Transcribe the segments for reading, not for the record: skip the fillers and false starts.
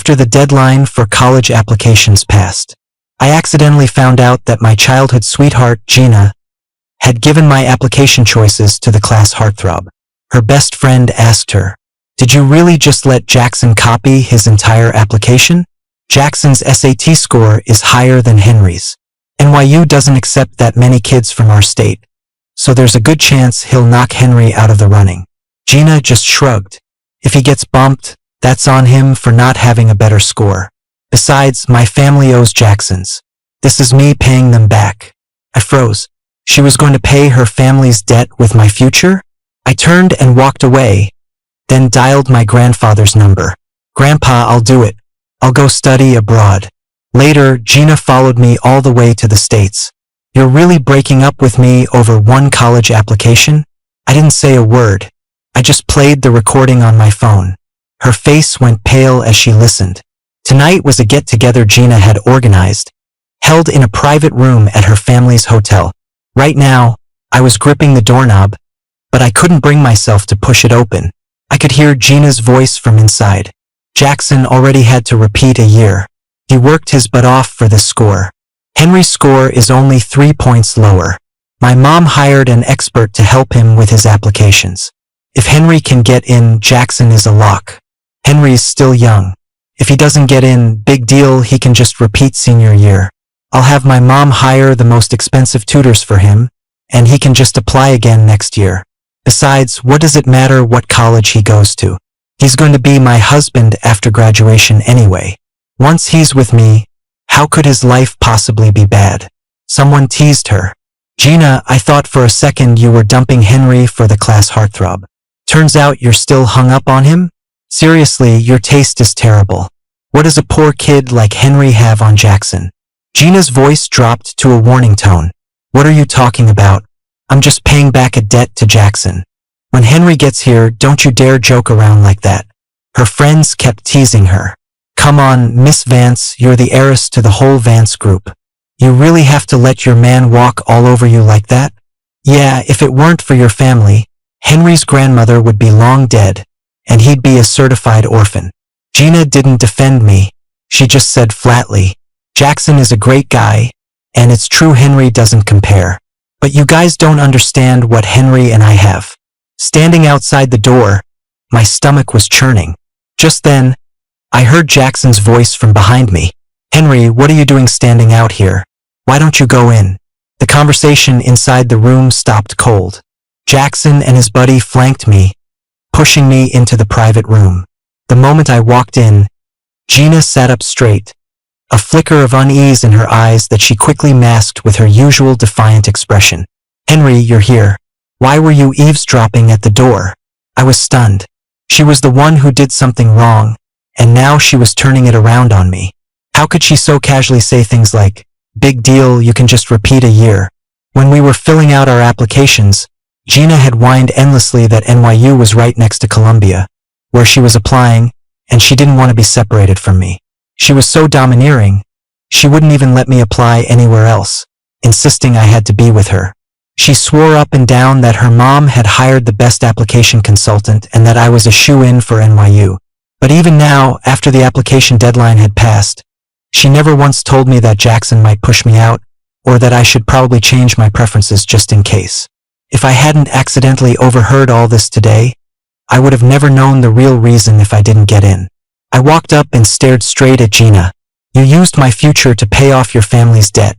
After the deadline for college applications passed, I accidentally found out that my childhood sweetheart, Gina, had given my application choices to the class heartthrob. Her best friend asked her, "Did you really just let Jackson copy his entire application? Jackson's SAT score is higher than Henry's. NYU doesn't accept that many kids from our state, so there's a good chance he'll knock Henry out of the running." Gina just shrugged. If he gets bumped, that's on him for not having a better score. Besides, my family owes Jackson's. This is me paying them back. I froze. She was going to pay her family's debt with my future? I turned and walked away, then dialed my grandfather's number. "Grandpa, I'll do it. I'll go study abroad." Later, Gina followed me all the way to the States. "You're really breaking up with me over one college application?" I didn't say a word. I just played the recording on my phone. Her face went pale as she listened. Tonight was a get-together Gina had organized, held in a private room at her family's hotel. Right now, I was gripping the doorknob, but I couldn't bring myself to push it open. I could hear Gina's voice from inside. Jackson already had to repeat a year. He worked his butt off for this score. Henry's score is only 3 points lower. My mom hired an expert to help him with his applications. If Henry can get in, Jackson is a lock. Henry's still young. If he doesn't get in, big deal, he can just repeat senior year. I'll have my mom hire the most expensive tutors for him, and he can just apply again next year. Besides, what does it matter what college he goes to? He's going to be my husband after graduation anyway. Once he's with me, how could his life possibly be bad? Someone teased her. "Gina, I thought for a second you were dumping Henry for the class heartthrob. Turns out you're still hung up on him? Seriously, your taste is terrible. What does a poor kid like Henry have on Jackson?" Gina's voice dropped to a warning tone. "What are you talking about? I'm just paying back a debt to Jackson. When Henry gets here, don't you dare joke around like that." Her friends kept teasing her. "Come on, Miss Vance, you're the heiress to the whole Vance group. You really have to let your man walk all over you like that?" "Yeah, if it weren't for your family, Henry's grandmother would be long dead, and he'd be a certified orphan." Gina didn't defend me. She just said flatly, "Jackson is a great guy, and it's true Henry doesn't compare. But you guys don't understand what Henry and I have." Standing outside the door, my stomach was churning. Just then, I heard Jackson's voice from behind me. "Henry, what are you doing standing out here? Why don't you go in?" The conversation inside the room stopped cold. Jackson and his buddy flanked me, pushing me into the private room. The moment I walked in, Gina sat up straight, a flicker of unease in her eyes that she quickly masked with her usual defiant expression. "Henry, you're here. Why were you eavesdropping at the door?" I was stunned. She was the one who did something wrong, and now she was turning it around on me. How could she so casually say things like, "Big deal, you can just repeat a year"? When we were filling out our applications, Gina had whined endlessly that NYU was right next to Columbia, where she was applying, and she didn't want to be separated from me. She was so domineering, she wouldn't even let me apply anywhere else, insisting I had to be with her. She swore up and down that her mom had hired the best application consultant and that I was a shoo-in for NYU. But even now, after the application deadline had passed, she never once told me that Jackson might push me out, or that I should probably change my preferences just in case. If I hadn't accidentally overheard all this today, I would have never known the real reason if I didn't get in. I walked up and stared straight at Gina. "You used my future to pay off your family's debt,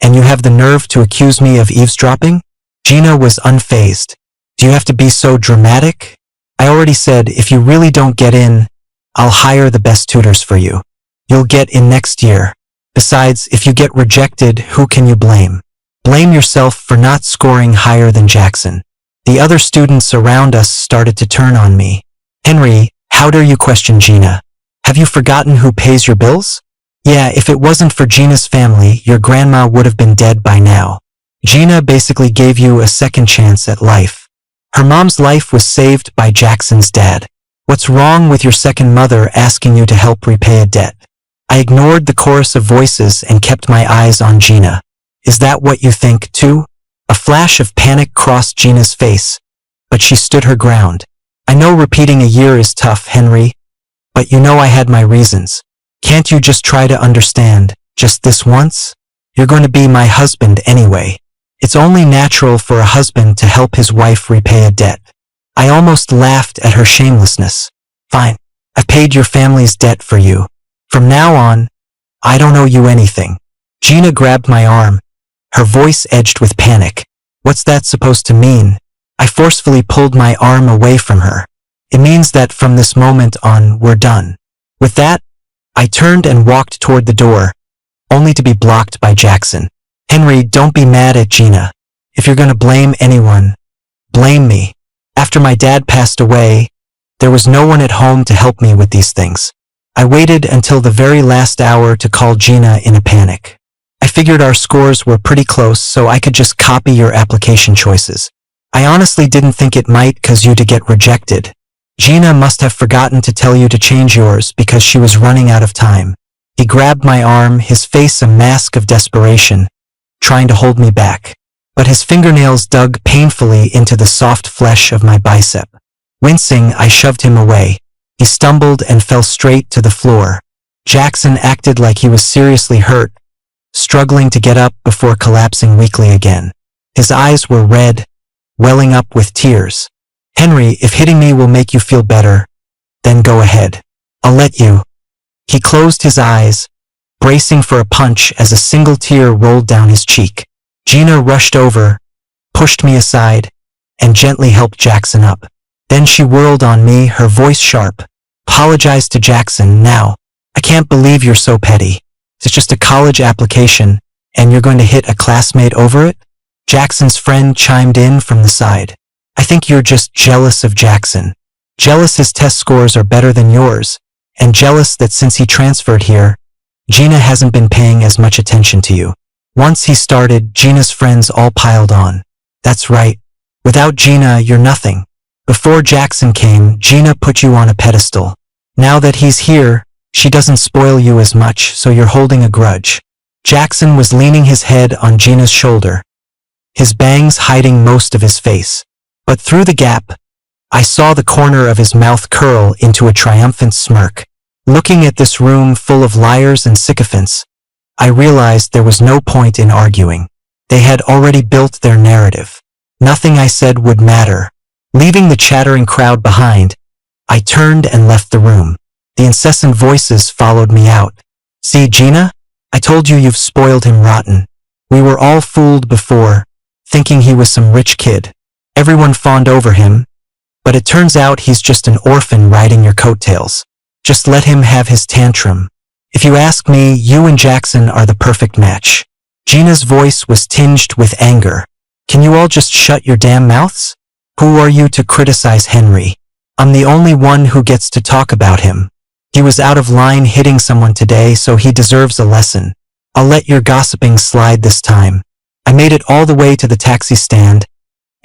and you have the nerve to accuse me of eavesdropping?" Gina was unfazed. "Do you have to be so dramatic? I already said if you really don't get in, I'll hire the best tutors for you. You'll get in next year. Besides, if you get rejected, who can you blame? Blame yourself for not scoring higher than Jackson." The other students around us started to turn on me. "Henry, how dare you question Gina? Have you forgotten who pays your bills? Yeah, if it wasn't for Gina's family, your grandma would have been dead by now. Gina basically gave you a second chance at life. Her mom's life was saved by Jackson's dad. What's wrong with your second mother asking you to help repay a debt?" I ignored the chorus of voices and kept my eyes on Gina. "Is that what you think, too?" A flash of panic crossed Gina's face, but she stood her ground. "I know repeating a year is tough, Henry, But you know I had my reasons. Can't you just try to understand, just this once? You're going to be my husband anyway. It's only natural for a husband to help his wife repay a debt. I almost laughed at her shamelessness. Fine. I've paid your family's debt for you. From now on, I don't owe you anything. Gina grabbed my arm, her voice edged with panic. What's that supposed to mean? I forcefully pulled my arm away from her. It means that from this moment on, we're done. With that, I turned and walked toward the door, only to be blocked by Jackson. Henry, don't be mad at Gina. If you're going to blame anyone, blame me. After my dad passed away, there was no one at home to help me with these things. I waited until the very last hour to call Gina in a panic. I figured our scores were pretty close, so I could just copy your application choices. I honestly didn't think it might cause you to get rejected. Gina must have forgotten to tell you to change yours because she was running out of time. He grabbed my arm, his face a mask of desperation, trying to hold me back. But his fingernails dug painfully into the soft flesh of my bicep. Wincing, I shoved him away. He stumbled and fell straight to the floor. Jackson acted like he was seriously hurt, struggling to get up before collapsing weakly again. His eyes were red, welling up with tears. Henry, if hitting me will make you feel better, then go ahead. I'll let you. He closed his eyes, bracing for a punch as a single tear rolled down his cheek. Gina rushed over, pushed me aside, and gently helped Jackson up. Then she whirled on me, her voice sharp. Apologize to Jackson now. I can't believe you're so petty. It's just a college application, and you're going to hit a classmate over it? Jackson's friend chimed in from the side. I think you're just jealous of Jackson. Jealous his test scores are better than yours, and jealous that since he transferred here, Gina hasn't been paying as much attention to you. Once he started, Gina's friends all piled on. That's right. Without Gina, you're nothing. Before Jackson came, Gina put you on a pedestal. Now that he's here, she doesn't spoil you as much, so you're holding a grudge. Jackson was leaning his head on Gina's shoulder, his bangs hiding most of his face. But through the gap, I saw the corner of his mouth curl into a triumphant smirk. Looking at this room full of liars and sycophants, I realized there was no point in arguing. They had already built their narrative. Nothing I said would matter. Leaving the chattering crowd behind, I turned and left the room. The incessant voices followed me out. See, Gina? I told you you've spoiled him rotten. We were all fooled before, thinking he was some rich kid. Everyone fawned over him, but it turns out he's just an orphan riding your coattails. Just let him have his tantrum. If you ask me, you and Jackson are the perfect match. Gina's voice was tinged with anger. Can you all just shut your damn mouths? Who are you to criticize Henry? I'm the only one who gets to talk about him. He was out of line hitting someone today, so he deserves a lesson. I'll let your gossiping slide this time. I made it all the way to the taxi stand,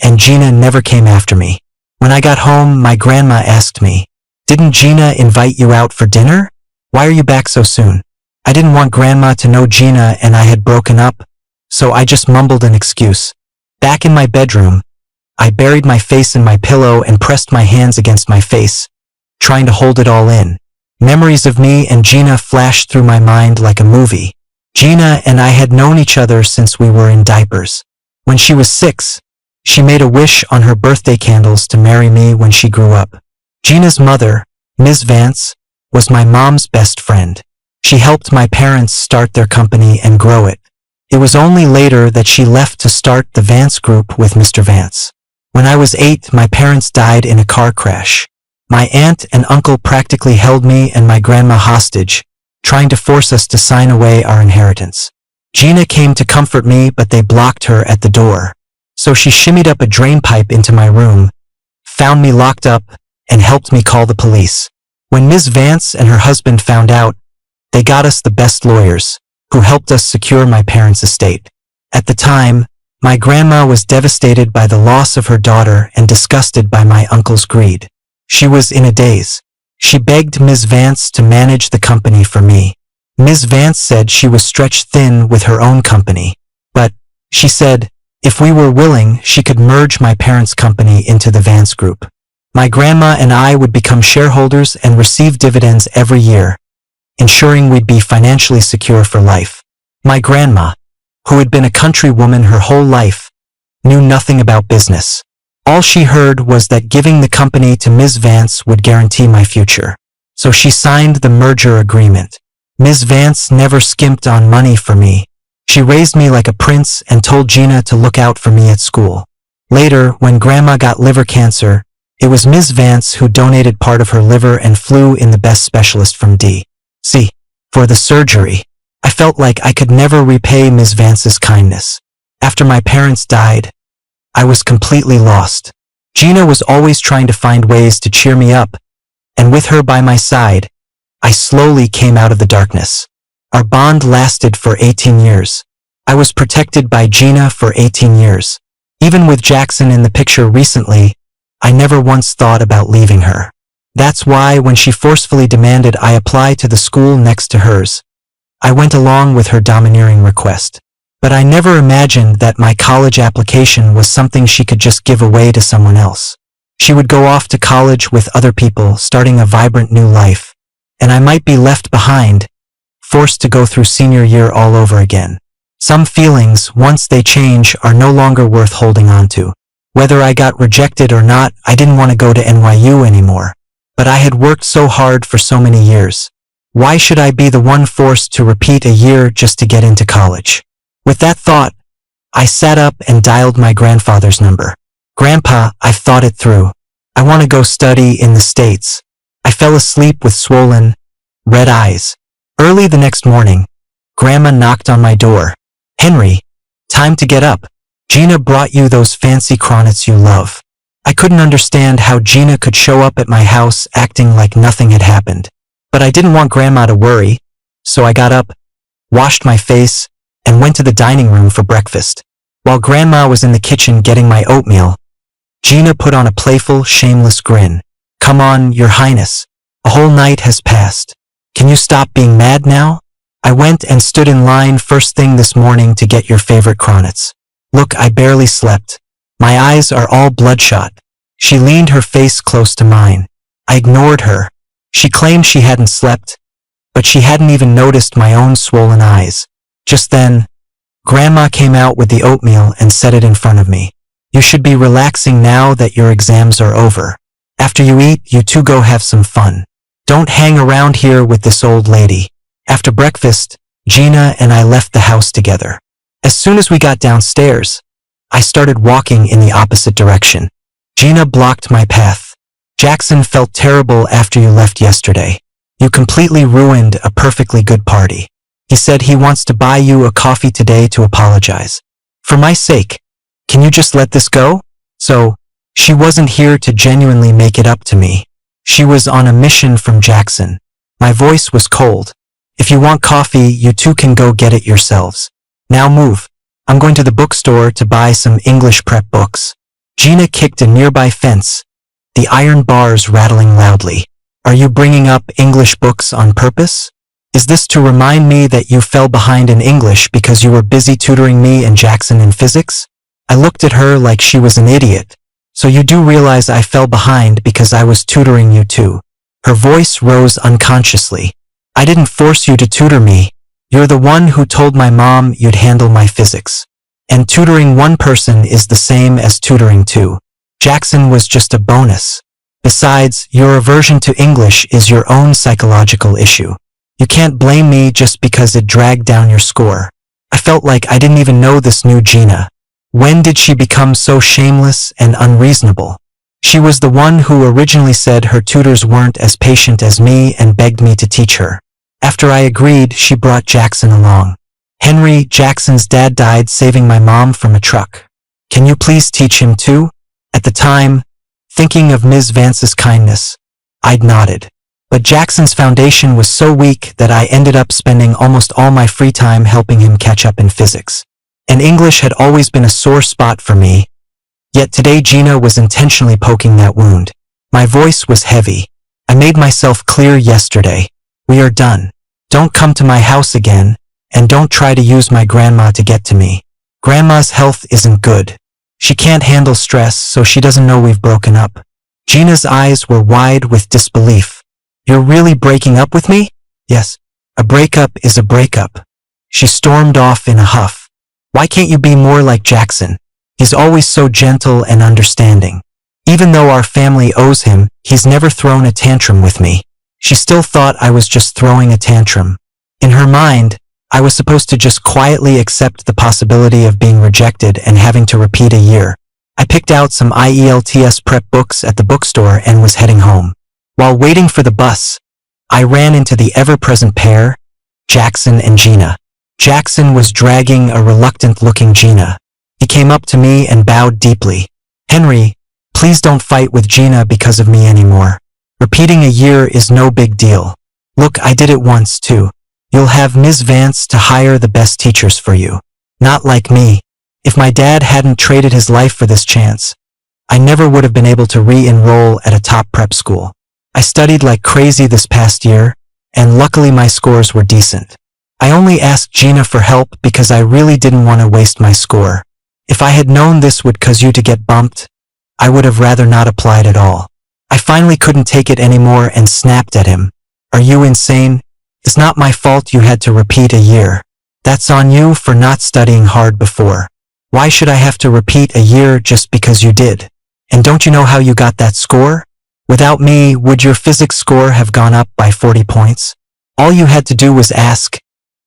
and Gina never came after me. When I got home, my grandma asked me, "Didn't Gina invite you out for dinner? Why are you back so soon?" I didn't want Grandma to know Gina and I had broken up, so I just mumbled an excuse. Back in my bedroom, I buried my face in my pillow and pressed my hands against my face, trying to hold it all in. Memories of me and Gina flashed through my mind like a movie. Gina and I had known each other since we were in diapers. When she was 6, she made a wish on her birthday candles to marry me when she grew up. Gina's mother, Ms. Vance, was my mom's best friend. She helped my parents start their company and grow it. It was only later that she left to start the Vance Group with Mr. Vance. When I was 8, my parents died in a car crash. My aunt and uncle practically held me and my grandma hostage, trying to force us to sign away our inheritance. Gina came to comfort me, but they blocked her at the door. So she shimmied up a drain pipe into my room, found me locked up, and helped me call the police. When Ms. Vance and her husband found out, they got us the best lawyers, who helped us secure my parents' estate. At the time, my grandma was devastated by the loss of her daughter and disgusted by my uncle's greed. She was in a daze. She begged Ms. Vance to manage the company for me. Ms. Vance said she was stretched thin with her own company, but, she said, if we were willing, she could merge my parents' company into the Vance Group. My grandma and I would become shareholders and receive dividends every year, ensuring we'd be financially secure for life. My grandma, who had been a country woman her whole life, knew nothing about business. All she heard was that giving the company to Ms. Vance would guarantee my future. So she signed the merger agreement. Ms. Vance never skimped on money for me. She raised me like a prince and told Gina to look out for me at school. Later, when Grandma got liver cancer, it was Ms. Vance who donated part of her liver and flew in the best specialist from D.C. for the surgery. I felt like I could never repay Ms. Vance's kindness. After my parents died, I was completely lost. Gina was always trying to find ways to cheer me up, and with her by my side, I slowly came out of the darkness. Our bond lasted for 18 years. I was protected by Gina for 18 years. Even with Jackson in the picture recently, I never once thought about leaving her. That's why when she forcefully demanded I apply to the school next to hers, I went along with her domineering request. But I never imagined that my college application was something she could just give away to someone else. She would go off to college with other people, starting a vibrant new life, and I might be left behind, forced to go through senior year all over again. Some feelings, once they change, are no longer worth holding on to. Whether I got rejected or not, I didn't want to go to NYU anymore. But I had worked so hard for so many years. Why should I be the one forced to repeat a year just to get into college? With that thought, I sat up and dialed my grandfather's number. Grandpa, I've thought it through. I want to go study in the States. I fell asleep with swollen, red eyes. Early the next morning, Grandma knocked on my door. Henry, time to get up. Gina brought you those fancy cronets you love. I couldn't understand how Gina could show up at my house acting like nothing had happened. But I didn't want Grandma to worry, so I got up, washed my face, and went to the dining room for breakfast. While Grandma was in the kitchen getting my oatmeal, Gina put on a playful, shameless grin. Come on, Your Highness. A whole night has passed. Can you stop being mad now? I went and stood in line first thing this morning to get your favorite cronets. Look, I barely slept. My eyes are all bloodshot. She leaned her face close to mine. I ignored her. She claimed she hadn't slept, but she hadn't even noticed my own swollen eyes. Just then, Grandma came out with the oatmeal and set it in front of me. You should be relaxing now that your exams are over. After you eat, you two go have some fun. Don't hang around here with this old lady. After breakfast, Gina and I left the house together. As soon as we got downstairs, I started walking in the opposite direction. Gina blocked my path. Jackson felt terrible after you left yesterday. You completely ruined a perfectly good party. He said he wants to buy you a coffee today to apologize. For my sake, can you just let this go? So, she wasn't here to genuinely make it up to me. She was on a mission from Jackson. My voice was cold. If you want coffee, you two can go get it yourselves. Now move. I'm going to the bookstore to buy some English prep books. Gina kicked a nearby fence, the iron bars rattling loudly. Are you bringing up English books on purpose? Is this to remind me that you fell behind in English because you were busy tutoring me and Jackson in physics? I looked at her like she was an idiot. So you do realize I fell behind because I was tutoring you too. Her voice rose unconsciously. I didn't force you to tutor me. You're the one who told my mom you'd handle my physics. And tutoring one person is the same as tutoring two. Jackson was just a bonus. Besides, your aversion to English is your own psychological issue. You can't blame me just because it dragged down your score. I felt like I didn't even know this new Gina. When did she become so shameless and unreasonable? She was the one who originally said her tutors weren't as patient as me and begged me to teach her. After I agreed, she brought Jackson along. Henry, Jackson's dad, died saving my mom from a truck. Can you please teach him too? At the time, thinking of Ms. Vance's kindness, I'd nodded. But Jackson's foundation was so weak that I ended up spending almost all my free time helping him catch up in physics. And English had always been a sore spot for me. Yet today Gina was intentionally poking that wound. My voice was heavy. I made myself clear yesterday. We are done. Don't come to my house again, and don't try to use my grandma to get to me. Grandma's health isn't good. She can't handle stress, so she doesn't know we've broken up. Gina's eyes were wide with disbelief. You're really breaking up with me? Yes. A breakup is a breakup. She stormed off in a huff. Why can't you be more like Jackson? He's always so gentle and understanding. Even though our family owes him, he's never thrown a tantrum with me. She still thought I was just throwing a tantrum. In her mind, I was supposed to just quietly accept the possibility of being rejected and having to repeat a year. I picked out some IELTS prep books at the bookstore and was heading home. While waiting for the bus, I ran into the ever-present pair, Jackson and Gina. Jackson was dragging a reluctant-looking Gina. He came up to me and bowed deeply. Henry, please don't fight with Gina because of me anymore. Repeating a year is no big deal. Look, I did it once too. You'll have Ms. Vance to hire the best teachers for you. Not like me. If my dad hadn't traded his life for this chance, I never would have been able to re-enroll at a top prep school. I studied like crazy this past year, and luckily my scores were decent. I only asked Gina for help because I really didn't want to waste my score. If I had known this would cause you to get bumped, I would have rather not applied at all. I finally couldn't take it anymore and snapped at him. Are you insane? It's not my fault you had to repeat a year. That's on you for not studying hard before. Why should I have to repeat a year just because you did? And don't you know how you got that score? Without me, would your physics score have gone up by 40 points? All you had to do was ask,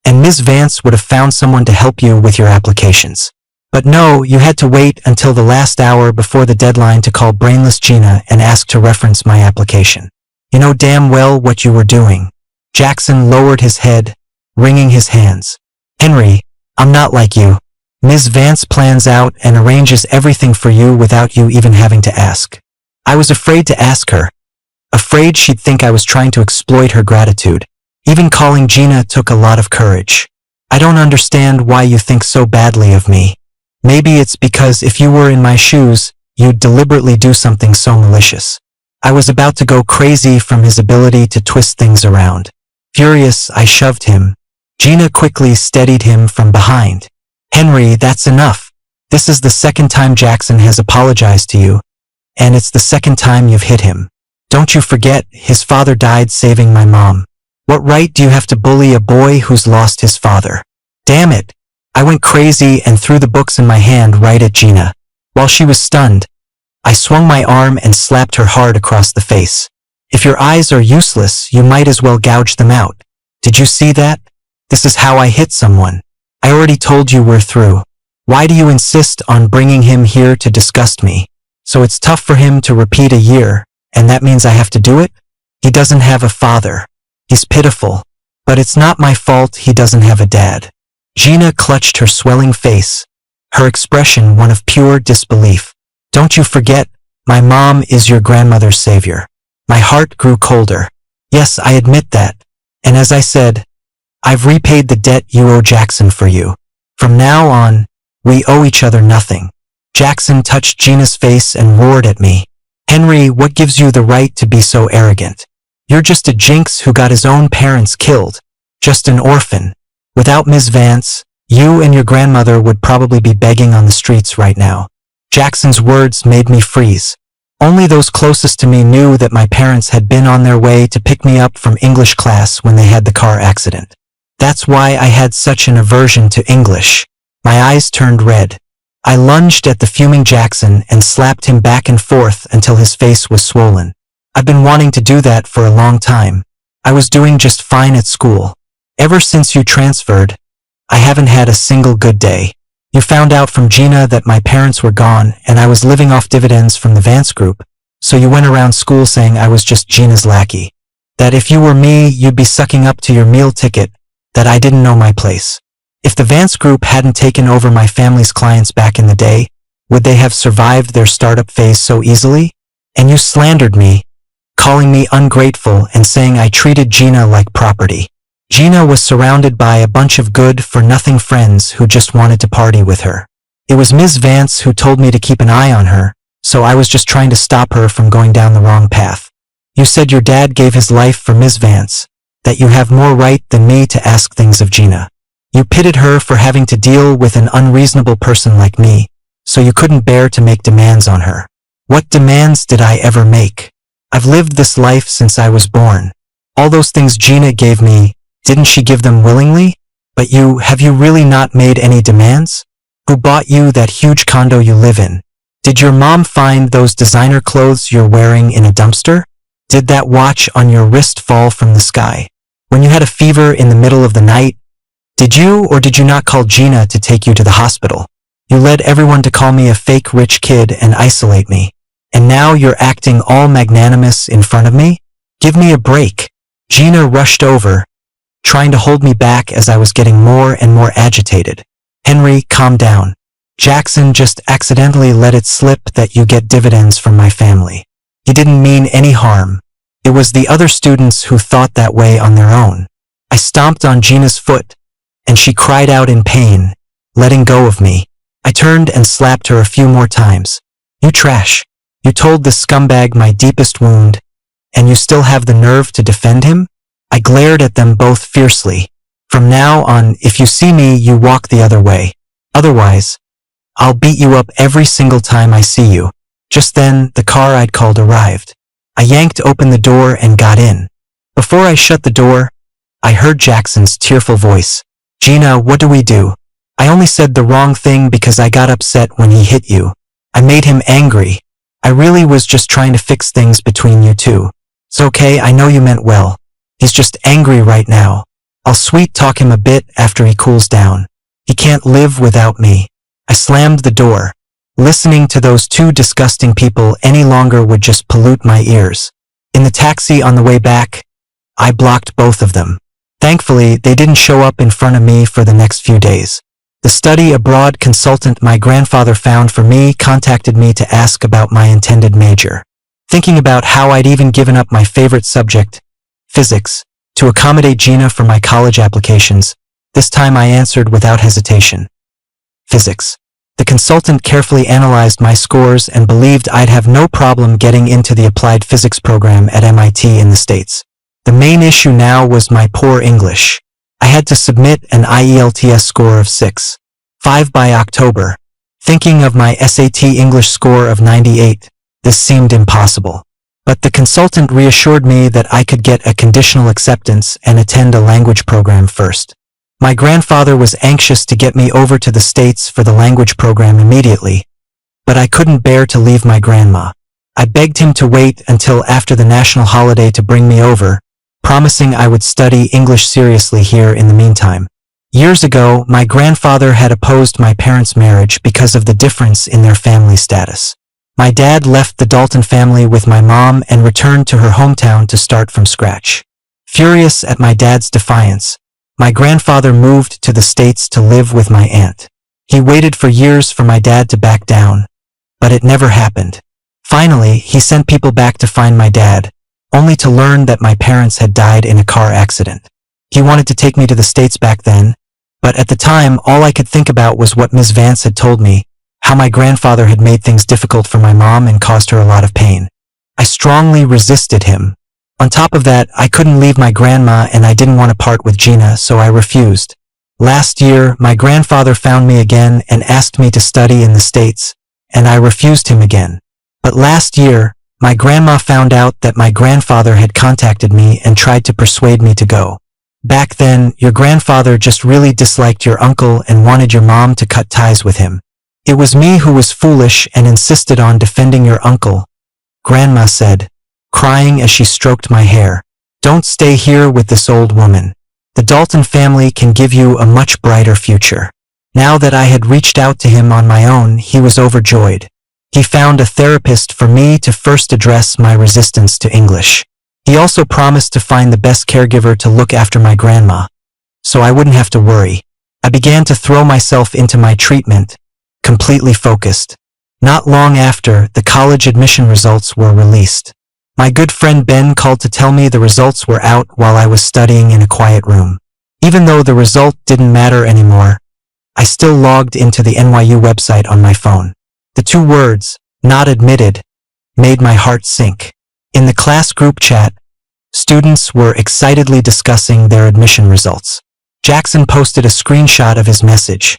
and Ms. Vance would have found someone to help you with your applications. But no, you had to wait until the last hour before the deadline to call brainless Gina and ask to reference my application. You know damn well what you were doing. Jackson lowered his head, wringing his hands. Henry, I'm not like you. Ms. Vance plans out and arranges everything for you without you even having to ask. I was afraid to ask her. Afraid she'd think I was trying to exploit her gratitude. Even calling Gina took a lot of courage. I don't understand why you think so badly of me. Maybe it's because if you were in my shoes, you'd deliberately do something so malicious. I was about to go crazy from his ability to twist things around. Furious, I shoved him. Gina quickly steadied him from behind. Henry, that's enough. This is the second time Jackson has apologized to you, and it's the second time you've hit him. Don't you forget, his father died saving my mom. What right do you have to bully a boy who's lost his father? Damn it! I went crazy and threw the books in my hand right at Gina. While she was stunned, I swung my arm and slapped her hard across the face. If your eyes are useless, you might as well gouge them out. Did you see that? This is how I hit someone. I already told you we're through. Why do you insist on bringing him here to disgust me? So it's tough for him to repeat a year, and that means I have to do it? He doesn't have a father. He's pitiful. But it's not my fault he doesn't have a dad. Gina clutched her swelling face, her expression one of pure disbelief. Don't you forget, my mom is your grandmother's savior. My heart grew colder. Yes, I admit that. And as I said, I've repaid the debt you owe Jackson for you. From now on, we owe each other nothing. Jackson touched Gina's face and roared at me. Henry, what gives you the right to be so arrogant? You're just a jinx who got his own parents killed. Just an orphan. Without Ms. Vance, you and your grandmother would probably be begging on the streets right now. Jackson's words made me freeze. Only those closest to me knew that my parents had been on their way to pick me up from English class when they had the car accident. That's why I had such an aversion to English. My eyes turned red. I lunged at the fuming Jackson and slapped him back and forth until his face was swollen. I've been wanting to do that for a long time. I was doing just fine at school. Ever since you transferred, I haven't had a single good day. You found out from Gina that my parents were gone and I was living off dividends from the Vance Group, so you went around school saying I was just Gina's lackey. That if you were me, you'd be sucking up to your meal ticket, that I didn't know my place. If the Vance Group hadn't taken over my family's clients back in the day, would they have survived their startup phase so easily? And you slandered me, calling me ungrateful and saying I treated Gina like property. Gina was surrounded by a bunch of good-for-nothing friends who just wanted to party with her. It was Ms. Vance who told me to keep an eye on her, so I was just trying to stop her from going down the wrong path. You said your dad gave his life for Ms. Vance, that you have more right than me to ask things of Gina. You pitted her for having to deal with an unreasonable person like me, so you couldn't bear to make demands on her. What demands did I ever make? I've lived this life since I was born. All those things Gina gave me, didn't she give them willingly? But have you really not made any demands? Who bought you that huge condo you live in? Did your mom find those designer clothes you're wearing in a dumpster? Did that watch on your wrist fall from the sky? When you had a fever in the middle of the night, did you or did you not call Gina to take you to the hospital? You led everyone to call me a fake rich kid and isolate me. And now you're acting all magnanimous in front of me? Give me a break. Gina rushed over, trying to hold me back as I was getting more and more agitated. Henry, calm down. Jackson just accidentally let it slip that you get dividends from my family. He didn't mean any harm. It was the other students who thought that way on their own. I stomped on Gina's foot, and she cried out in pain, letting go of me. I turned and slapped her a few more times. You trash. You told this scumbag my deepest wound, and you still have the nerve to defend him? I glared at them both fiercely. From now on, if you see me, you walk the other way. Otherwise, I'll beat you up every single time I see you. Just then, the car I'd called arrived. I yanked open the door and got in. Before I shut the door, I heard Jackson's tearful voice. Gina, what do we do? I only said the wrong thing because I got upset when he hit you. I made him angry. I really was just trying to fix things between you two. It's okay, I know you meant well. He's just angry right now. I'll sweet talk him a bit after he cools down. He can't live without me. I slammed the door. Listening to those two disgusting people any longer would just pollute my ears. In the taxi on the way back, I blocked both of them. Thankfully, they didn't show up in front of me for the next few days. The study abroad consultant my grandfather found for me contacted me to ask about my intended major. Thinking about how I'd even given up my favorite subject, physics, to accommodate Gina for my college applications, this time I answered without hesitation. Physics. The consultant carefully analyzed my scores and believed I'd have no problem getting into the applied physics program at MIT in the States. The main issue now was my poor English. I had to submit an IELTS score of 6.5 by October. Thinking of my SAT English score of 98, this seemed impossible. But the consultant reassured me that I could get a conditional acceptance and attend a language program first. My grandfather was anxious to get me over to the States for the language program immediately, but I couldn't bear to leave my grandma. I begged him to wait until after the national holiday to bring me over, promising I would study English seriously here in the meantime. Years ago, my grandfather had opposed my parents' marriage because of the difference in their family status. My dad left the Dalton family with my mom and returned to her hometown to start from scratch. Furious at my dad's defiance, my grandfather moved to the States to live with my aunt. He waited for years for my dad to back down, but it never happened. Finally, he sent people back to find my dad, only to learn that my parents had died in a car accident. He wanted to take me to the States back then, but at the time, all I could think about was what Ms. Vance had told me, how my grandfather had made things difficult for my mom and caused her a lot of pain. I strongly resisted him. On top of that, I couldn't leave my grandma and I didn't want to part with Gina, so I refused. Last year, my grandfather found me again and asked me to study in the States, and I refused him again. But last year, my grandma found out that my grandfather had contacted me and tried to persuade me to go. Back then, your grandfather just really disliked your uncle and wanted your mom to cut ties with him. It was me who was foolish and insisted on defending your uncle, Grandma said, crying as she stroked my hair. Don't stay here with this old woman. The Dalton family can give you a much brighter future. Now that I had reached out to him on my own, he was overjoyed. He found a therapist for me to first address my resistance to English. He also promised to find the best caregiver to look after my grandma, so I wouldn't have to worry. I began to throw myself into my treatment, completely focused. Not long after, the college admission results were released. My good friend Ben called to tell me the results were out while I was studying in a quiet room. Even though the result didn't matter anymore, I still logged into the NYU website on my phone. The two words, "not admitted," made my heart sink. In the class group chat, students were excitedly discussing their admission results. Jackson posted a screenshot of his message.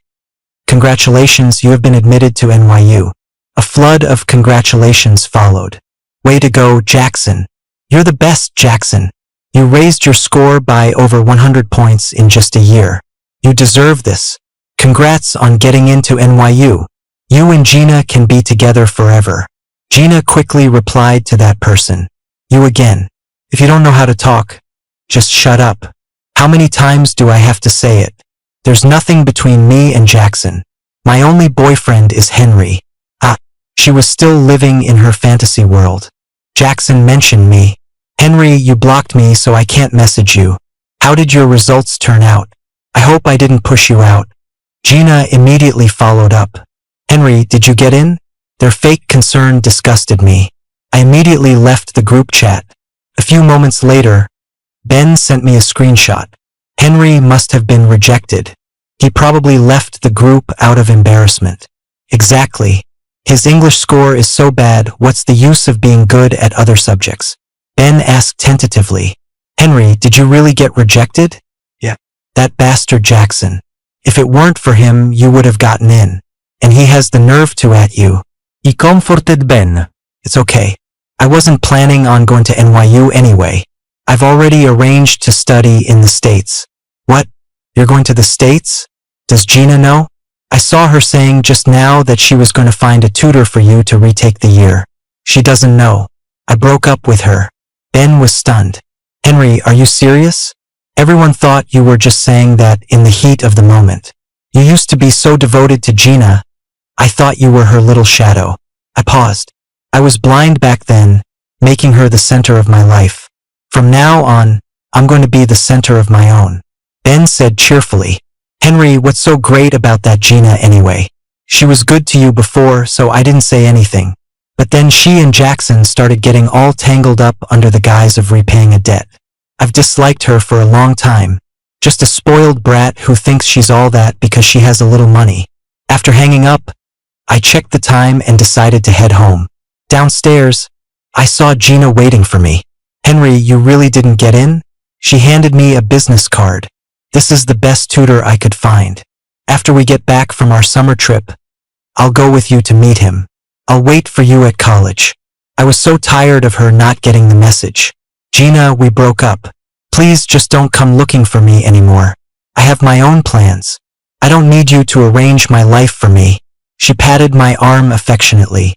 "Congratulations, you have been admitted to NYU. A flood of congratulations followed. Way to go, Jackson. You're the best, Jackson. You raised your score by over 100 points in just a year. You deserve this. Congrats on getting into NYU. You and Gina can be together forever. Gina quickly replied to that person. You again. If you don't know how to talk, just shut up. How many times do I have to say it? There's nothing between me and Jackson. My only boyfriend is Henry. She was still living in her fantasy world. Jackson mentioned me. Henry, you blocked me so I can't message you. How did your results turn out? I hope I didn't push you out. Gina immediately followed up. Henry, did you get in? Their fake concern disgusted me. I immediately left the group chat. A few moments later, Ben sent me a screenshot. Henry must have been rejected. He probably left the group out of embarrassment. Exactly. His English score is so bad, what's the use of being good at other subjects? Ben asked tentatively. Henry, did you really get rejected? Yeah. That bastard Jackson. If it weren't for him, you would have gotten in. And he has the nerve to at you. He comforted Ben. It's okay. I wasn't planning on going to NYU anyway. I've already arranged to study in the States. What? You're going to the States? Does Gina know? I saw her saying just now that she was going to find a tutor for you to retake the year. She doesn't know. I broke up with her. Ben was stunned. Henry, are you serious? Everyone thought you were just saying that in the heat of the moment. You used to be so devoted to Gina. I thought you were her little shadow. I paused. I was blind back then, making her the center of my life. From now on, I'm going to be the center of my own. Ben said cheerfully. Henry, what's so great about that Gina anyway? She was good to you before, so I didn't say anything. But then she and Jackson started getting all tangled up under the guise of repaying a debt. I've disliked her for a long time. Just a spoiled brat who thinks she's all that because she has a little money. After hanging up, I checked the time and decided to head home. Downstairs, I saw Gina waiting for me. Henry, you really didn't get in? She handed me a business card. This is the best tutor I could find. After we get back from our summer trip, I'll go with you to meet him. I'll wait for you at college. I was so tired of her not getting the message. Gina, we broke up. Please just don't come looking for me anymore. I have my own plans. I don't need you to arrange my life for me. She patted my arm affectionately.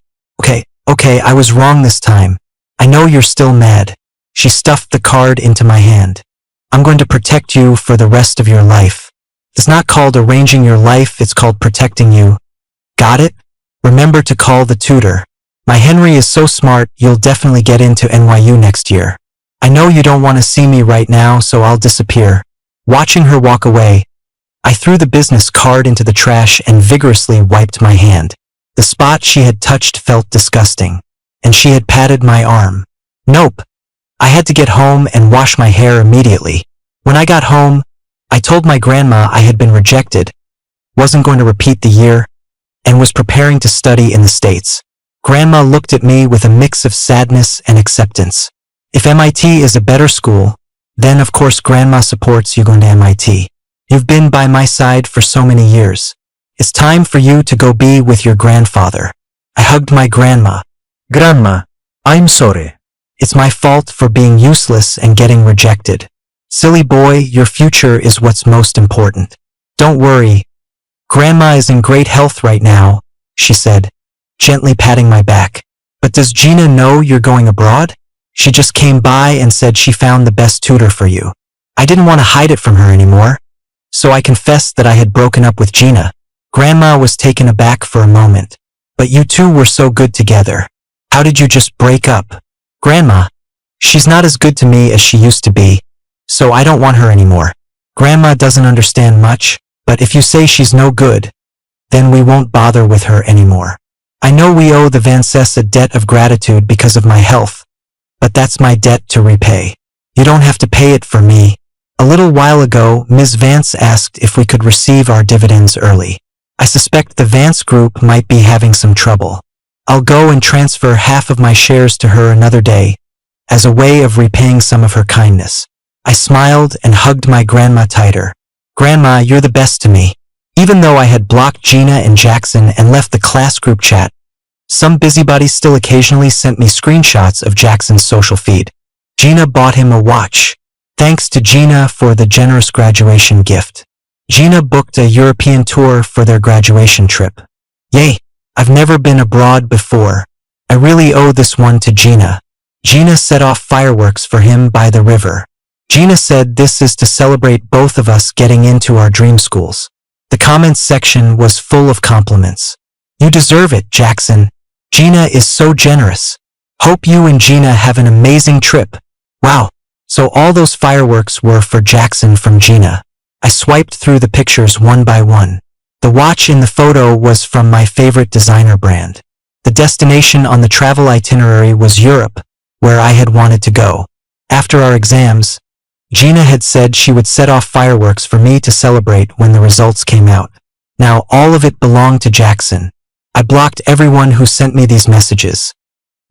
Okay, I was wrong this time. I know you're still mad. She stuffed the card into my hand. I'm going to protect you for the rest of your life. It's not called arranging your life, it's called protecting you. Got it? Remember to call the tutor. My Henry is so smart, you'll definitely get into NYU next year. I know you don't want to see me right now, so I'll disappear. Watching her walk away, I threw the business card into the trash and vigorously wiped my hand. The spot she had touched felt disgusting, and she had patted my arm. Nope. I had to get home and wash my hair immediately. When I got home, I told my grandma I had been rejected, wasn't going to repeat the year, and was preparing to study in the States. Grandma looked at me with a mix of sadness and acceptance. If MIT is a better school, then of course Grandma supports you going to MIT. You've been by my side for so many years. It's time for you to go be with your grandfather. I hugged my grandma. Grandma, I'm sorry. It's my fault for being useless and getting rejected. Silly boy, your future is what's most important. Don't worry. Grandma is in great health right now, she said, gently patting my back. But does Gina know you're going abroad? She just came by and said she found the best tutor for you. I didn't want to hide it from her anymore, so I confessed that I had broken up with Gina. Grandma was taken aback for a moment. But you two were so good together. How did you just break up? Grandma, she's not as good to me as she used to be, so I don't want her anymore. Grandma doesn't understand much, but if you say she's no good, then we won't bother with her anymore. I know we owe the Vances a debt of gratitude because of my health, but that's my debt to repay. You don't have to pay it for me. A little while ago, Ms. Vance asked if we could receive our dividends early. I suspect the Vance group might be having some trouble. I'll go and transfer half of my shares to her another day, as a way of repaying some of her kindness. I smiled and hugged my grandma tighter. Grandma, you're the best to me. Even though I had blocked Gina and Jackson and left the class group chat, Some busybody still occasionally sent me screenshots of Jackson's social feed. Gina bought him a watch. Thanks to Gina for the generous graduation gift. Gina booked a European tour for their graduation trip. Yay! I've never been abroad before. I really owe this one to Gina. Gina set off fireworks for him by the river. Gina said this is to celebrate both of us getting into our dream schools. The comments section was full of compliments. You deserve it, Jackson. Gina is so generous. Hope you and Gina have an amazing trip. Wow, so all those fireworks were for Jackson from Gina. I swiped through the pictures one by one. The watch in the photo was from my favorite designer brand. The destination on the travel itinerary was Europe, where I had wanted to go. After our exams, Gina had said she would set off fireworks for me to celebrate when the results came out. Now all of it belonged to Jackson. I blocked everyone who sent me these messages,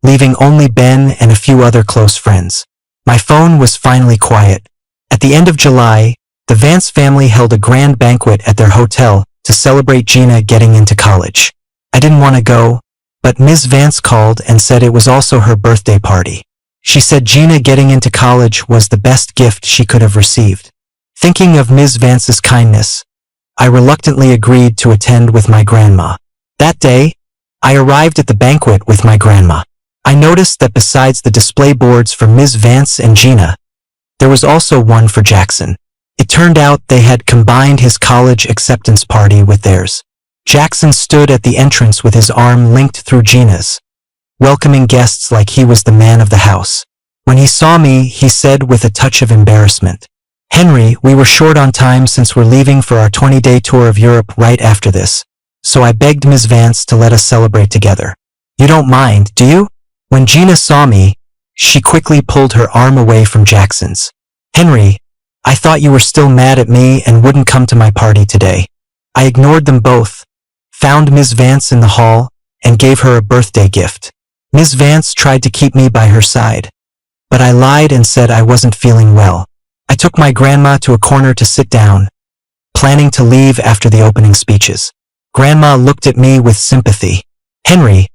leaving only Ben and a few other close friends. My phone was finally quiet. At the end of July, the Vance family held a grand banquet at their hotel to celebrate Gina getting into college. I didn't want to go, but Ms. Vance called and said it was also her birthday party. She said Gina getting into college was the best gift she could have received. Thinking of Ms. Vance's kindness, I reluctantly agreed to attend with my grandma. That day, I arrived at the banquet with my grandma. I noticed that besides the display boards for Ms. Vance and Gina, there was also one for Jackson. It turned out they had combined his college acceptance party with theirs. Jackson stood at the entrance with his arm linked through Gina's, welcoming guests like he was the man of the house. When he saw me, he said with a touch of embarrassment, "Henry, we were short on time since we're leaving for our 20-day tour of Europe right after this, so I begged Ms. Vance to let us celebrate together. You don't mind, do you?" When Gina saw me, she quickly pulled her arm away from Jackson's. "Henry, I thought you were still mad at me and wouldn't come to my party today." I ignored them both, found Ms. Vance in the hall, and gave her a birthday gift. Ms. Vance tried to keep me by her side, but I lied and said I wasn't feeling well. I took my grandma to a corner to sit down, planning to leave after the opening speeches. Grandma looked at me with sympathy. "Henry,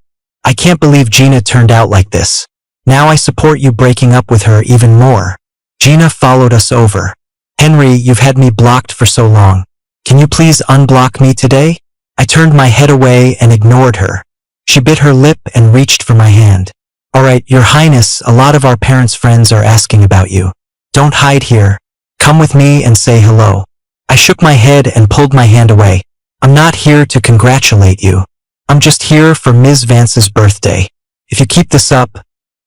I can't believe Gina turned out like this. Now I support you breaking up with her even more." Gina followed us over. "Henry, you've had me blocked for so long. Can you please unblock me today?" I turned my head away and ignored her. She bit her lip and reached for my hand. "All right, Your Highness, a lot of our parents' friends are asking about you. Don't hide here. Come with me and say hello." I shook my head and pulled my hand away. "I'm not here to congratulate you. I'm just here for Ms. Vance's birthday. If you keep this up,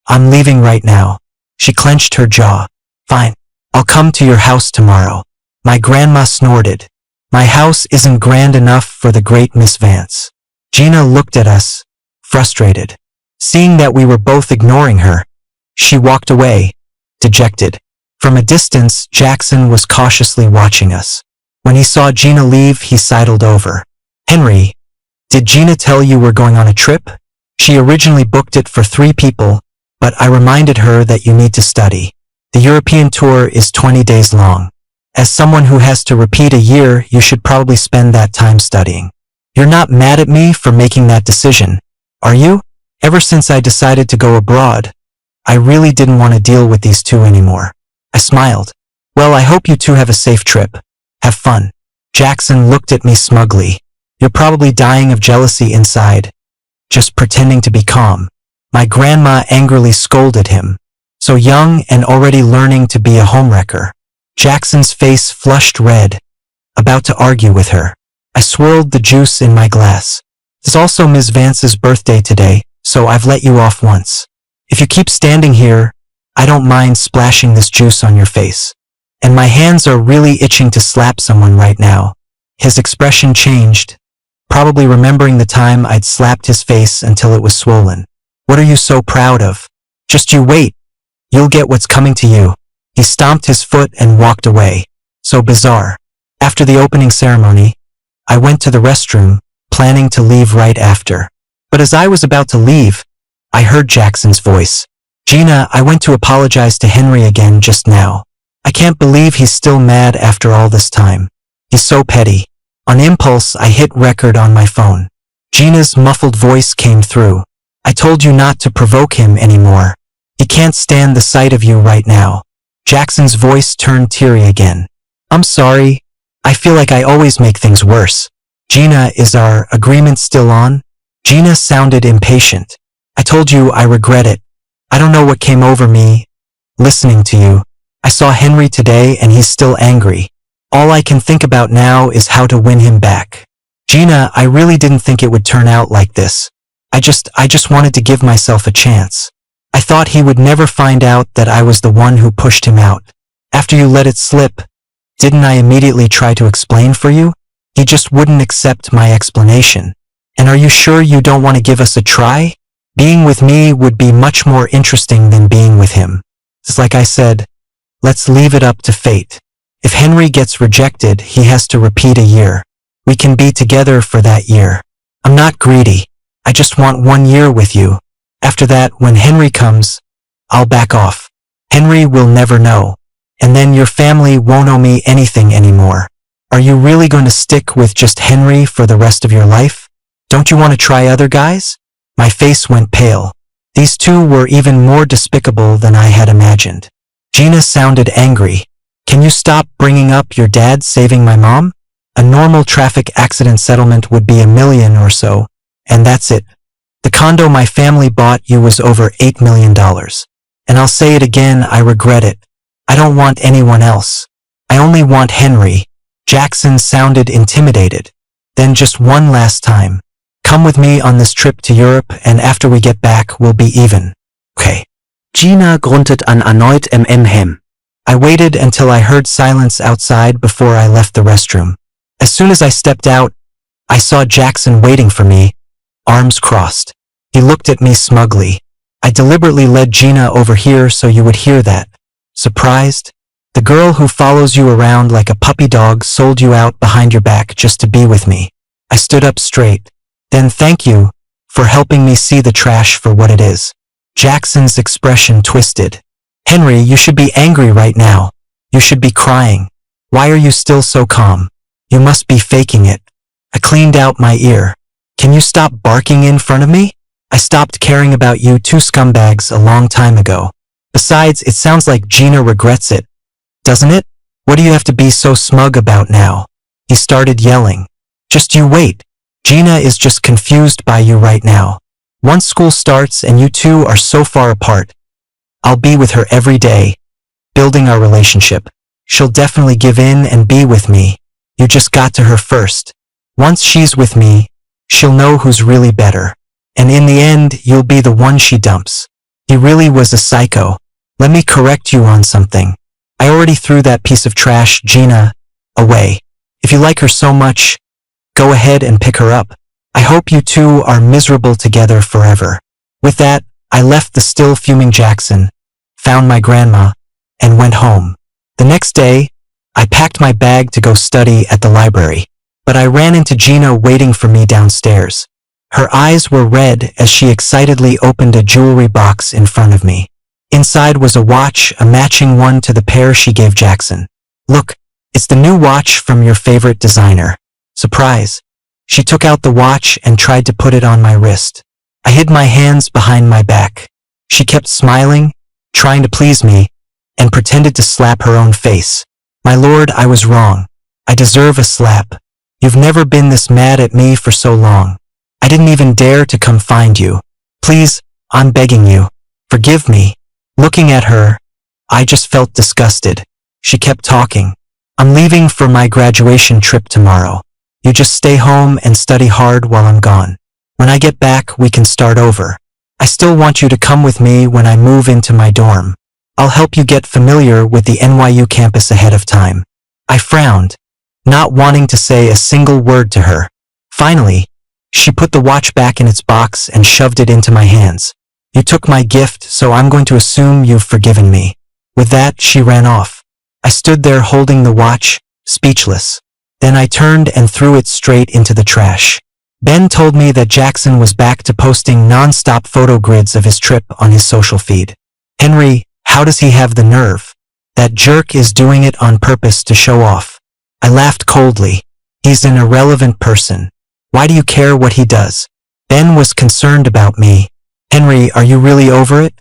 I'm leaving right now." She clenched her jaw. "Fine. I'll come to your house tomorrow." My grandma snorted. "My house isn't grand enough for the great Miss Vance." Gina looked at us, frustrated. Seeing that we were both ignoring her, she walked away, dejected. From a distance, Jackson was cautiously watching us. When he saw Gina leave, he sidled over. "Henry, did Gina tell you we're going on a trip? She originally booked it for 3 people, but I reminded her that you need to study. The European tour is 20 days long. As someone who has to repeat a year, you should probably spend that time studying. You're not mad at me for making that decision, are you? Ever since I decided to go abroad, I really didn't want to deal with these two anymore." I smiled. "Well, I hope you two have a safe trip. Have fun." Jackson looked at me smugly. "You're probably dying of jealousy inside, just pretending to be calm." My grandma angrily scolded him. So young and already learning to be a homewrecker. Jackson's face flushed red, about to argue with her. I swirled the juice in my glass. "It's also Ms. Vance's birthday today, so I've let you off once. If you keep standing here, I don't mind splashing this juice on your face. And my hands are really itching to slap someone right now." His expression changed, probably remembering the time I'd slapped his face until it was swollen. "What are you so proud of? Just you wait. You'll get what's coming to you." He stomped his foot and walked away. So bizarre. After the opening ceremony, I went to the restroom, planning to leave right after. But as I was about to leave, I heard Jackson's voice. "Gina, I went to apologize to Henry again just now. I can't believe he's still mad after all this time. He's so petty." On impulse, I hit record on my phone. Gina's muffled voice came through. I told you not to provoke him anymore. He can't stand the sight of you right now. Jackson's voice turned teary again. I'm sorry. I feel like I always make things worse. Gina, is our agreement still on? Gina sounded impatient. I told you I regret it. I don't know what came over me listening to you. I saw Henry today and he's still angry. All I can think about now is how to win him back. Gina, I really didn't think it would turn out like this. I just wanted to give myself a chance. I thought he would never find out that I was the one who pushed him out. After you let it slip, didn't I immediately try to explain for you? He just wouldn't accept my explanation. And are you sure you don't want to give us a try? Being with me would be much more interesting than being with him. It's like I said, let's leave it up to fate. If Henry gets rejected, he has to repeat a year. We can be together for that year. I'm not greedy. I just want 1 year with you. After that, when Henry comes, I'll back off. Henry will never know. And then your family won't owe me anything anymore. Are you really going to stick with just Henry for the rest of your life? Don't you want to try other guys? My face went pale. These two were even more despicable than I had imagined. Gina sounded angry. Can you stop bringing up your dad saving my mom? A normal traffic accident settlement would be $1 million or so, and that's it. The condo my family bought you was over $8 million. And I'll say it again, I regret it. I don't want anyone else. I only want Henry. Jackson sounded intimidated. Then just one last time. Come with me on this trip to Europe, and after we get back, we'll be even. Okay. Gina gruntet an erneut Hem. I waited until I heard silence outside before I left the restroom. As soon as I stepped out, I saw Jackson waiting for me, arms crossed. He looked at me smugly. I deliberately led Gina over here so you would hear that. Surprised? The girl who follows you around like a puppy dog sold you out behind your back just to be with me. I stood up straight. Then thank you for helping me see the trash for what it is. Jackson's expression twisted. Henry, you should be angry right now. You should be crying. Why are you still so calm? You must be faking it. I cleaned out my ear. Can you stop barking in front of me? I stopped caring about you two scumbags a long time ago. Besides, it sounds like Gina regrets it. Doesn't it? What do you have to be so smug about now? He started yelling. Just you wait. Gina is just confused by you right now. Once school starts and you two are so far apart, I'll be with her every day, building our relationship. She'll definitely give in and be with me. You just got to her first. Once she's with me, she'll know who's really better. And in the end, you'll be the one she dumps. He really was a psycho. Let me correct you on something. I already threw that piece of trash, Gina, away. If you like her so much, go ahead and pick her up. I hope you two are miserable together forever. With that, I left the still fuming Jackson, found my grandma, and went home. The next day, I packed my bag to go study at the library. But I ran into Gina waiting for me downstairs. Her eyes were red as she excitedly opened a jewelry box in front of me. Inside was a watch, a matching one to the pair she gave Jackson. Look, it's the new watch from your favorite designer. Surprise. She took out the watch and tried to put it on my wrist. I hid my hands behind my back. She kept smiling, trying to please me, and pretended to slap her own face. My lord, I was wrong. I deserve a slap. You've never been this mad at me for so long. I didn't even dare to come find you. Please, I'm begging you. Forgive me. Looking at her, I just felt disgusted. She kept talking. I'm leaving for my graduation trip tomorrow. You just stay home and study hard while I'm gone. When I get back, we can start over. I still want you to come with me when I move into my dorm. I'll help you get familiar with the NYU campus ahead of time. I frowned, not wanting to say a single word to her. Finally, she put the watch back in its box and shoved it into my hands. You took my gift, so I'm going to assume you've forgiven me. With that, she ran off. I stood there holding the watch, speechless. Then I turned and threw it straight into the trash. Ben told me that Jackson was back to posting non-stop photo grids of his trip on his social feed. Henry, how does he have the nerve? That jerk is doing it on purpose to show off. I laughed coldly. He's an irrelevant person. Why do you care what he does? Ben was concerned about me. Henry, are you really over it?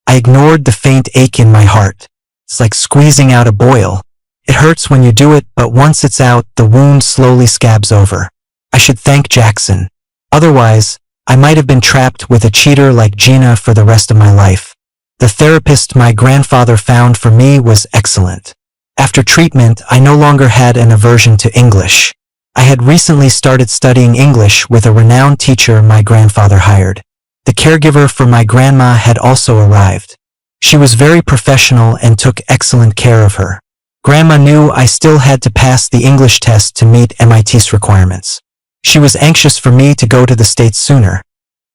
I ignored the faint ache in my heart. It's like squeezing out a boil. It hurts when you do it, but once it's out, the wound slowly scabs over. I should thank Jackson. Otherwise, I might have been trapped with a cheater like Gina for the rest of my life. The therapist my grandfather found for me was excellent. After treatment, I no longer had an aversion to English. I had recently started studying English with a renowned teacher my grandfather hired. The caregiver for my grandma had also arrived. She was very professional and took excellent care of her. Grandma knew I still had to pass the English test to meet MIT's requirements. She was anxious for me to go to the States sooner,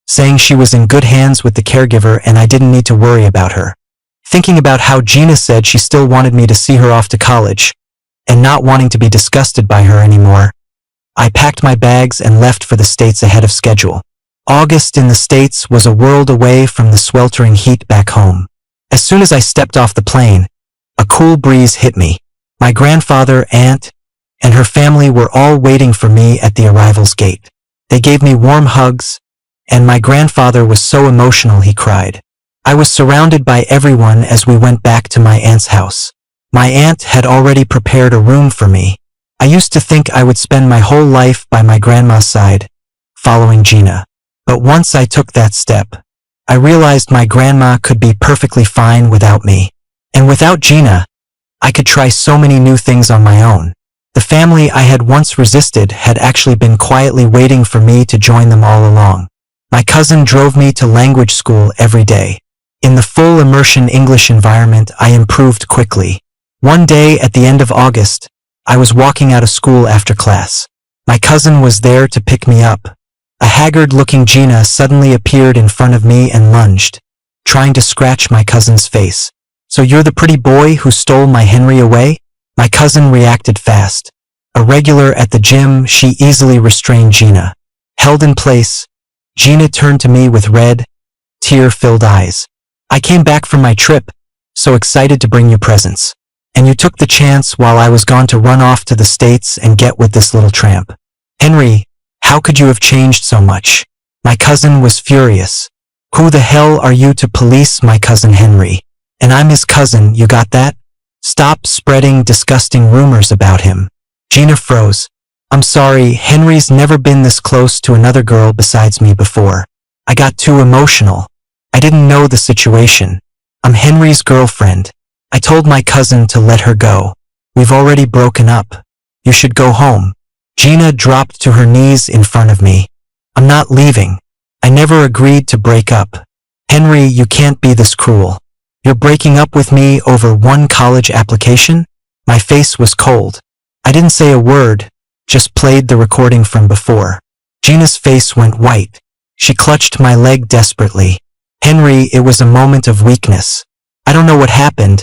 saying she was in good hands with the caregiver and I didn't need to worry about her. Thinking about how Gina said she still wanted me to see her off to college, and not wanting to be disgusted by her anymore, I packed my bags and left for the States ahead of schedule. August in the States was a world away from the sweltering heat back home. As soon as I stepped off the plane, a cool breeze hit me. My grandfather, aunt, and her family were all waiting for me at the arrival's gate. They gave me warm hugs, and my grandfather was so emotional he cried. I was surrounded by everyone as we went back to my aunt's house. My aunt had already prepared a room for me. I used to think I would spend my whole life by my grandma's side, following Gina. But once I took that step, I realized my grandma could be perfectly fine without me. And without Gina, I could try so many new things on my own. The family I had once resisted had actually been quietly waiting for me to join them all along. My cousin drove me to language school every day. In the full immersion English environment, I improved quickly. One day at the end of August, I was walking out of school after class. My cousin was there to pick me up. A haggard-looking Gina suddenly appeared in front of me and lunged, trying to scratch my cousin's face. "So you're the pretty boy who stole my Henry away?" My cousin reacted fast. A regular at the gym, she easily restrained Gina. Held in place, Gina turned to me with red, tear-filled eyes. "I came back from my trip, so excited to bring you presents. And you took the chance while I was gone to run off to the States and get with this little tramp. Henry, how could you have changed so much?" My cousin was furious. "Who the hell are you to police my cousin Henry? And I'm his cousin, you got that? Stop spreading disgusting rumors about him." Gina froze. "I'm sorry, Henry's never been this close to another girl besides me before. I got too emotional. I didn't know the situation. I'm Henry's girlfriend. I told my cousin to let her go. We've already broken up. You should go home." Gina dropped to her knees in front of me. "I'm not leaving. I never agreed to break up. Henry, you can't be this cruel. You're breaking up with me over one college application?" My face was cold. I didn't say a word, just played the recording from before. Gina's face went white. She clutched my leg desperately. "Henry, it was a moment of weakness. I don't know what happened,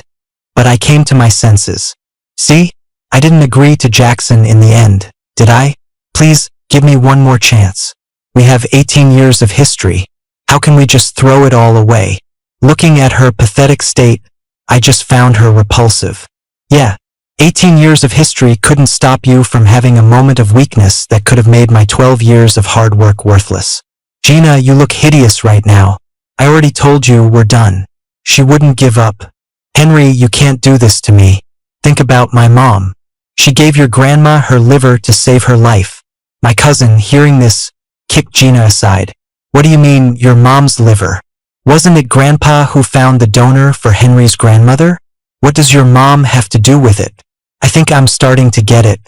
but I came to my senses. See? I didn't agree to Jackson in the end, did I? Please, give me one more chance. We have 18 years of history. How can we just throw it all away?" Looking at her pathetic state, I just found her repulsive. Yeah, 18 years of history couldn't stop you from having a moment of weakness that could have made my 12 years of hard work worthless. "Gina, you look hideous right now. I already told you we're done." She wouldn't give up. "Henry, you can't do this to me. Think about my mom. She gave your grandma her liver to save her life." My cousin, hearing this, kicked Gina aside. "What do you mean, your mom's liver? Wasn't it Grandpa who found the donor for Henry's grandmother? What does your mom have to do with it?" "I think I'm starting to get it.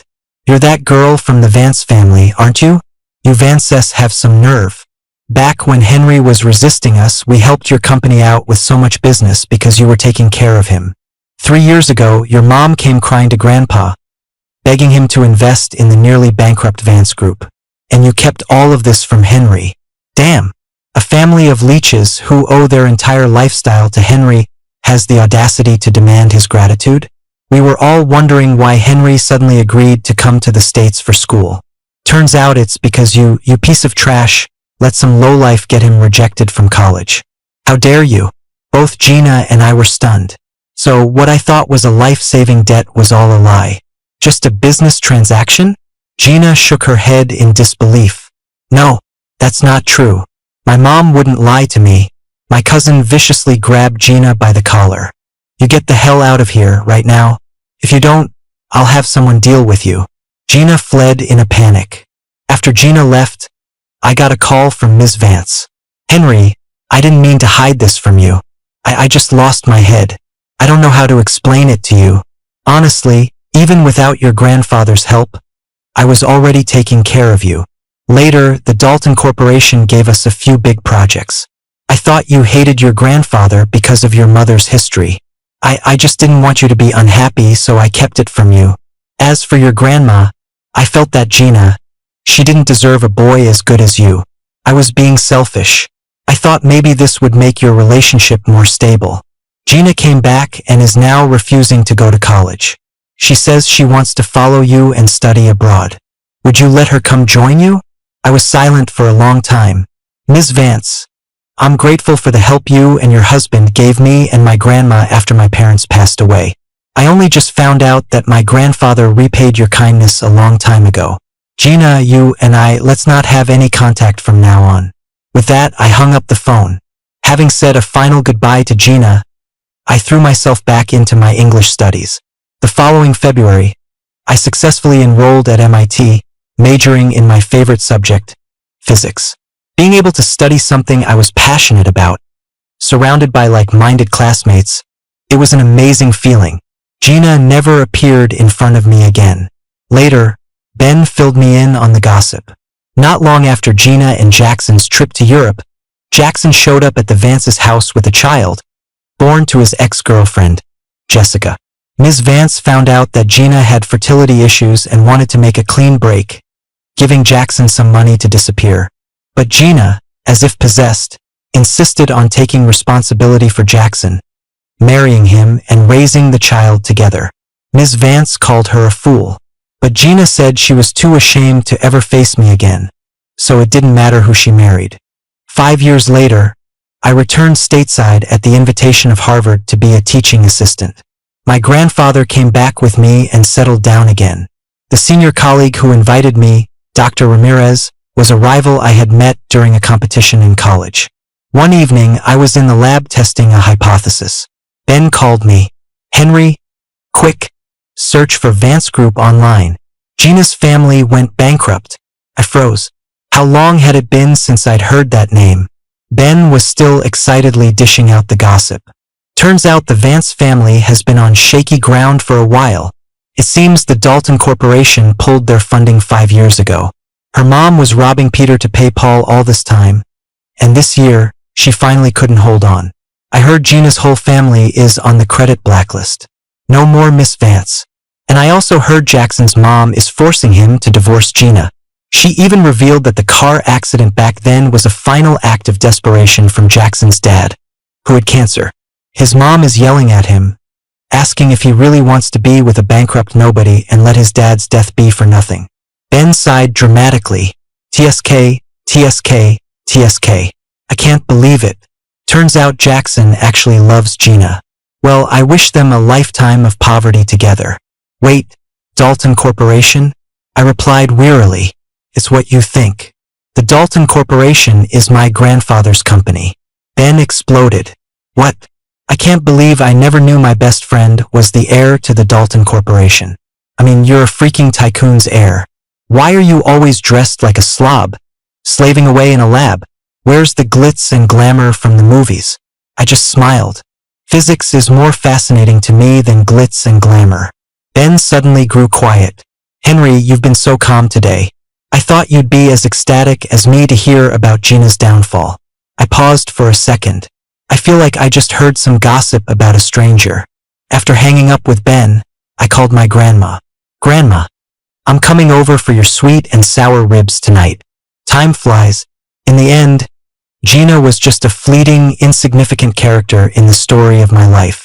You're that girl from the Vance family, aren't you? You Vances have some nerve. Back when Henry was resisting us, we helped your company out with so much business because you were taking care of him. 3 years ago, your mom came crying to Grandpa, begging him to invest in the nearly bankrupt Vance Group. And you kept all of this from Henry. Damn! A family of leeches who owe their entire lifestyle to Henry has the audacity to demand his gratitude? We were all wondering why Henry suddenly agreed to come to the States for school. Turns out it's because you piece of trash, let some lowlife get him rejected from college. How dare you?" Both Gina and I were stunned. So what I thought was a life-saving debt was all a lie. Just a business transaction? Gina shook her head in disbelief. No, that's not true. My mom wouldn't lie to me. My cousin viciously grabbed Gina by the collar. You get the hell out of here right now. If you don't, I'll have someone deal with you. Gina fled in a panic. After Gina left, I got a call from Ms. Vance. Henry, I didn't mean to hide this from you. I just lost my head. I don't know how to explain it to you. Honestly, even without your grandfather's help, I was already taking care of you. Later, the Dalton Corporation gave us a few big projects. I thought you hated your grandfather because of your mother's history. I just didn't want you to be unhappy, so I kept it from you. As for your grandma, I felt that Gina, she didn't deserve a boy as good as you. I was being selfish. I thought maybe this would make your relationship more stable. Gina came back and is now refusing to go to college. She says she wants to follow you and study abroad. Would you let her come join you? I was silent for a long time. Ms. Vance, I'm grateful for the help you and your husband gave me and my grandma after my parents passed away. I only just found out that my grandfather repaid your kindness a long time ago. Gina, you and I, let's not have any contact from now on. With that, I hung up the phone. Having said a final goodbye to Gina, I threw myself back into my English studies. The following February, I successfully enrolled at MIT, majoring in my favorite subject, physics. Being able to study something I was passionate about, surrounded by like-minded classmates, it was an amazing feeling. Gina never appeared in front of me again. Later, Ben filled me in on the gossip. Not long after Gina and Jackson's trip to Europe, Jackson showed up at the Vance's house with a child, born to his ex-girlfriend, Jessica. Ms. Vance found out that Gina had fertility issues and wanted to make a clean break, giving Jackson some money to disappear. But Gina, as if possessed, insisted on taking responsibility for Jackson, marrying him and raising the child together. Ms. Vance called her a fool, but Gina said she was too ashamed to ever face me again, so it didn't matter who she married. 5 years later, I returned stateside at the invitation of Harvard to be a teaching assistant. My grandfather came back with me and settled down again. The senior colleague who invited me, Dr. Ramirez, was a rival I had met during a competition in college. One evening, I was in the lab testing a hypothesis. Ben called me. Henry, quick, search for Vance Group online. Gina's family went bankrupt. I froze. How long had it been since I'd heard that name? Ben was still excitedly dishing out the gossip. Turns out the Vance family has been on shaky ground for a while. It seems the Dalton Corporation pulled their funding 5 years ago. Her mom was robbing Peter to pay Paul all this time, and this year, she finally couldn't hold on. I heard Gina's whole family is on the credit blacklist. No more Miss Vance. And I also heard Jackson's mom is forcing him to divorce Gina. She even revealed that the car accident back then was a final act of desperation from Jackson's dad, who had cancer. His mom is yelling at him, asking if he really wants to be with a bankrupt nobody and let his dad's death be for nothing. Ben sighed dramatically. TSK, TSK, TSK. I can't believe it. Turns out Jackson actually loves Gina. Well, I wish them a lifetime of poverty together. Wait, Dalton Corporation? I replied wearily. It's what you think. The Dalton Corporation is my grandfather's company. Ben exploded. What? I can't believe I never knew my best friend was the heir to the Dalton Corporation. I mean, you're a freaking tycoon's heir. Why are you always dressed like a slob, slaving away in a lab? Where's the glitz and glamour from the movies? I just smiled. Physics is more fascinating to me than glitz and glamour. Ben suddenly grew quiet. Henry, you've been so calm today. I thought you'd be as ecstatic as me to hear about Gina's downfall. I paused for a second. I feel like I just heard some gossip about a stranger. After hanging up with Ben, I called my grandma. Grandma, I'm coming over for your sweet and sour ribs tonight. Time flies. In the end, Gina was just a fleeting, insignificant character in the story of my life.